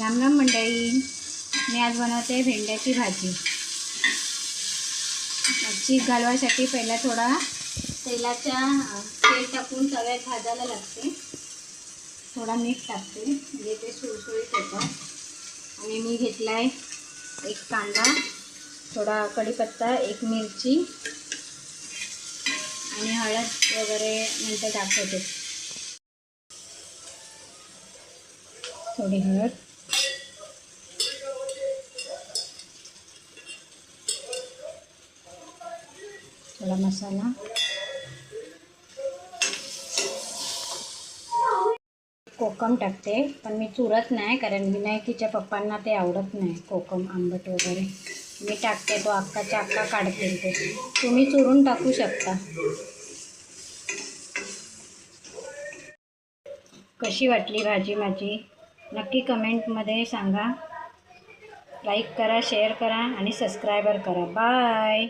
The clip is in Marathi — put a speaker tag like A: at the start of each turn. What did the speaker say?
A: राम राम मंडळी, मी आज बनवते भेंड्याची भाजी। चीज घालवासाठी पहिला थोडा तेल टाकून तव्यात भाजायला लागते। थोडा मीठ टाकते म्हणजे ते सुळसुळीत होतं। आणि मी घेतलाय एक कांदा, थोडा कढीपत्ता, एक मिरची आणि हळद वगैरे नंतर टाकते। थोडी हळद, थोड़ा मसाला, कोकम टाकते, पण मी चुरत नाही कारण विनायकीच्या पप्पांना ते आवडत नाही कोकम आंबट वगैरे। मी टाकते तो अक्काच्या अक्का काढते ते, तुम्ही चुरून टाकू शकता। कशी वाटली भाजी माझी नक्की कमेंटमध्ये सांगा। लाईक करा, शेअर करा आणि सबस्क्राइबर करा। बाय।